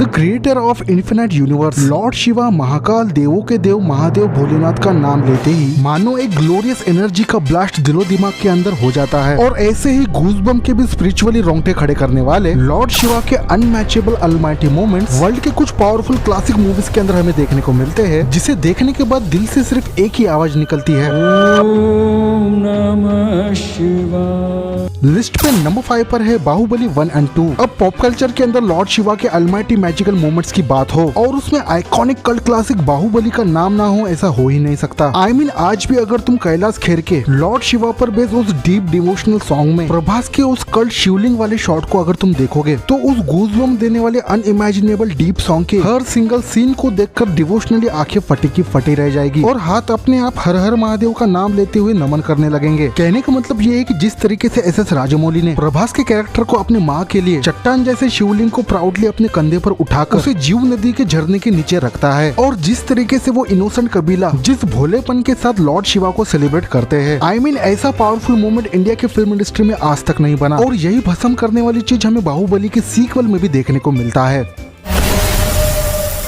Creator of infinite universe Lord Shiva Mahakal देवों के देव महादेव भोलेनाथ का नाम लेते ही मानो एक ग्लोरियस एनर्जी का ब्लास्ट दिलो दिमाग के अंदर हो जाता है। और ऐसे ही गूज़बम्प के भी स्पिरिचुअली रोंगटे खड़े करने वाले लॉर्ड शिवा के अनमैचेबल अलमाइटी मोमेंट्स वर्ल्ड के कुछ पावरफुल क्लासिक मूवीज के अंदर हमें देखने को मिलते हैं, जिसे देखने के बाद दिल से सिर्फ एक ही आवाज निकलती है, ओम नमः शिवाय। लिस्ट पे नंबर 5 पर है बाहुबली 1 और 2। अब पॉप कल्चर के अंदर लॉर्ड शिवा के अलमाइटी मैजिकल मोमेंट्स की बात हो और उसमें आइकॉनिक कल्ट क्लासिक बाहुबली का नाम ना हो, ऐसा हो ही नहीं सकता। I mean, आज भी अगर तुम कैलाश खेर के लॉर्ड शिवा पर बेस्ड उस डीप डिवोशनल सॉन्ग में प्रभास के उस कल्ट शिवलिंग वाले शॉट को अगर तुम देखोगे तो उस गूज़बम्प देने वाले अनइमेजिनेबल डीप सॉन्ग के हर सिंगल सीन को देखकर डिवोशनली आंखें फटी की फटी रह जाएगी और हाथ अपने आप हर हर महादेव का नाम लेते हुए नमन करने लगेंगे। कहने का मतलब ये है कि जिस तरीके से एस राजमौली ने प्रभास के कैरेक्टर को अपनी माँ के लिए चट्टान जैसे शिवलिंग को प्राउडली अपने कंधे पर उठाकर उसे जीव नदी के झरने के नीचे रखता है, और जिस तरीके से वो इनोसेंट कबीला जिस भोलेपन के साथ लॉर्ड शिवा को सेलिब्रेट करते हैं, I mean, ऐसा पावरफुल मोमेंट इंडिया के फिल्म इंडस्ट्री में आज तक नहीं बना। और यही भस्म करने वाली चीज हमें बाहुबली के सीक्वल में भी देखने को मिलता है।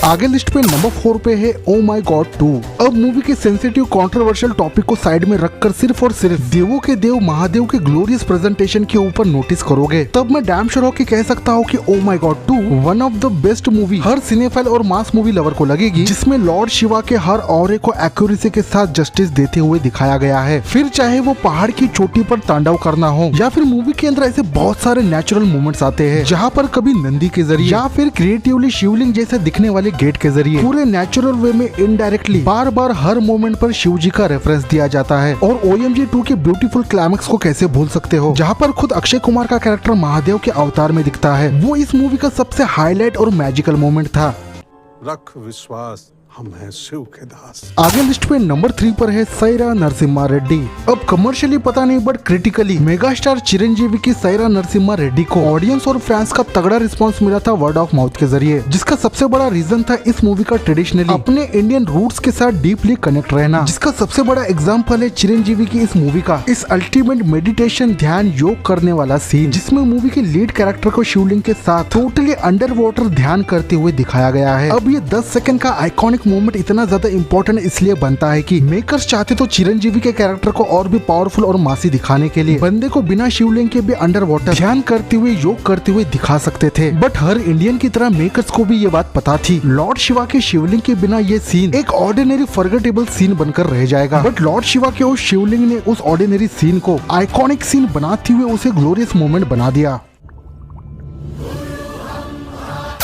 आगे लिस्ट पे नंबर 4 पे है ओ माई गॉड 2। अब मूवी के सेंसिटिव कंट्रोवर्शियल टॉपिक को साइड में रखकर सिर्फ और सिर्फ देवों के देव महादेव के ग्लोरियस प्रेजेंटेशन के ऊपर नोटिस करोगे तब मैं डैम श्योर होकर कह सकता हूँ कि oh my God 2 one of the best movie हर सिनेफाइल और मास मूवी लवर को लगेगी, जिसमें लॉर्ड शिवा के हर ऑरे को एक्यूरेसी के साथ जस्टिस देते हुए दिखाया गया है। फिर चाहे वो पहाड़ की चोटी पर तांडव करना हो या फिर मूवी के अंदर ऐसे बहुत सारे नेचुरल मोमेंट्स आते हैं जहाँ पर कभी नंदी के जरिए या फिर क्रिएटिवली शिवलिंग जैसे दिखने वाले गेट के जरिए पूरे नेचुरल वे में इनडायरेक्टली बार बार हर मोमेंट पर शिव जी का रेफरेंस दिया जाता है। और OMG 2 के ब्यूटीफुल क्लाइमेक्स को कैसे भूल सकते हो, जहां पर खुद अक्षय कुमार का कैरेक्टर महादेव के अवतार में दिखता है। वो इस मूवी का सबसे हाईलाइट और मैजिकल मोमेंट था। रख विश्वास, हम हैं शिव के दास। आगे लिस्ट पे नंबर 3 पर है सैरा नरसिम्हा रेड्डी। अब कमर्शियली पता नहीं but critically mega star Chiranjeevi की सैरा नरसिम्हा रेड्डी को ऑडियंस और फैंस का तगड़ा रिस्पांस मिला था वर्ड ऑफ माउथ के जरिए, जिसका सबसे बड़ा रीजन था इस मूवी का ट्रेडिशनली अपने इंडियन रूट्स के साथ डीपली कनेक्ट रहना, जिसका सबसे बड़ा एग्जाम्पल है चिरंजीवी की इस मूवी का इस अल्टीमेट मेडिटेशन ध्यान योग करने वाला सीन, जिसमें मूवी के लीड कैरेक्टर को शिवलिंग के साथ टोटली अंडर वाटर ध्यान करते हुए दिखाया गया है। अब ये 10 सेकंड का आइकॉनिक मोमेंट इतना ज्यादा इम्पोर्टेंट इसलिए बनता है कि मेकर्स चाहते तो चिरंजीवी के कैरेक्टर को और भी पावरफुल और मासी दिखाने के लिए बंदे को बिना शिवलिंग के भी अंडर वाटर ध्यान करते हुए योग करते हुए दिखा सकते थे। बट हर इंडियन की तरह मेकर्स को भी ये बात पता थी लॉर्ड शिवा के शिवलिंग के बिना ये सीन एक ऑर्डिनरी फॉरगेटेबल सीन बनकर रह जाएगा। बट लॉर्ड शिवा के उस शिवलिंग ने उस ऑर्डिनरी सीन को आइकॉनिक सीन बनाते हुए उसे ग्लोरियस मोमेंट बना दिया।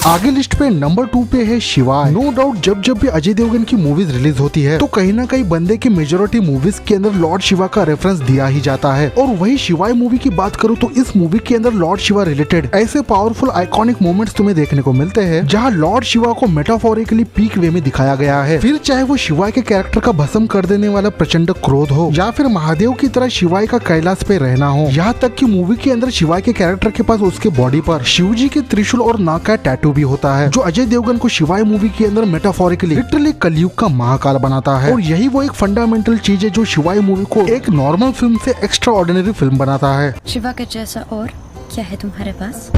आगे लिस्ट पे नंबर 2 पे है शिवाय। नो डाउट जब जब भी अजय देवगन की मूवीज रिलीज होती है तो कहीं ना कहीं बंदे की मेजोरिटी मूवीज के अंदर लॉर्ड शिवा का रेफरेंस दिया ही जाता है। और वही शिवाय मूवी की बात करूँ तो इस मूवी के अंदर लॉर्ड शिवा रिलेटेड ऐसे पावरफुल आइकॉनिक मोमेंट्स तुम्हें देखने को मिलते हैं जहाँ लॉर्ड शिवा को मेटाफोरिकली पीक वे में दिखाया गया है। फिर चाहे वो शिवाय के कैरेक्टर का भस्म कर देने वाला प्रचंड क्रोध हो या फिर महादेव की तरह शिवाय का कैलाश पे रहना हो, यहाँ तक कि मूवी के अंदर शिवाय के कैरेक्टर के पास उसके बॉडी पर शिव जी के त्रिशूल और नाग का टैटू भी होता है, जो अजय देवगन को शिवाय मूवी के अंदर मेटाफोरिकली लिटरली कलयुग का महाकाल बनाता है। और यही वो एक फंडामेंटल चीज है जो शिवाय मूवी को एक नॉर्मल फिल्म से एक्स्ट्रा ऑर्डिनरी फिल्म बनाता है। शिवा के जैसा और क्या है तुम्हारे पास?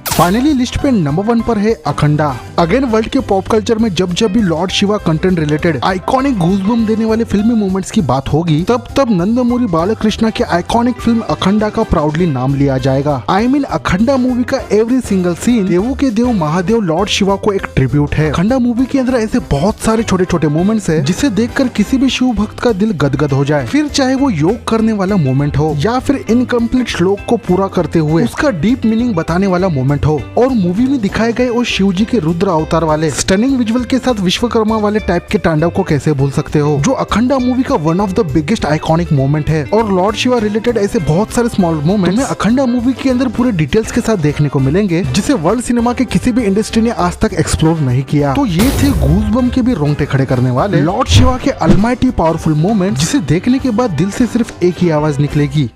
फाइनली लिस्ट पे नंबर 1 पर है अखंडा। अगेन वर्ल्ड के पॉप कल्चर में जब जब भी Lord Shiva content related iconic goosebump देने वाले फिल्मी मोमेंट्स की बात होगी तब तब नंदमूरी बालकृष्णा के आइकॉनिक फिल्म अखंडा का प्राउडली नाम लिया जाएगा। आई मीन अखंडा मूवी का एवरी सिंगल सीन देवों के देव महादेव लॉर्ड शिवा को एक ट्रिब्यूट है। अखंडा मूवी के अंदर ऐसे बहुत सारे छोटे छोटे मोमेंट्स है जिसे देखकर किसी भी शिव भक्त का दिल गदगद हो जाए, फिर चाहे वो योग करने वाला मोमेंट हो या फिर इनकम्प्लीट श्लोक को पूरा करते हुए उसका डीप मीनिंग बताने वाला मोमेंट हो। और मूवी में दिखाए गए उस शिव जी के रुद्र अवतार वाले स्टनिंग विजुअल के साथ विश्वकर्मा वाले टाइप के तांडव को कैसे भूल सकते हो, जो अखंडा मूवी का one of the biggest iconic moment है। और लॉर्ड शिवा रिलेटेड ऐसे बहुत सारे स्मॉल मोमेंट्स अखंडा मूवी के अंदर पूरे डिटेल्स के साथ देखने को मिलेंगे जिसे वर्ल्ड सिनेमा के किसी भी इंडस्ट्री ने आज तक एक्सप्लोर नहीं किया। तो ये थे गूज़बम्प के भी रोंगटे खड़े करने वाले लॉर्ड शिवा के अलमाइटी पावरफुल मोमेंट, जिसे देखने के बाद दिल से सिर्फ एक ही आवाज निकलेगी,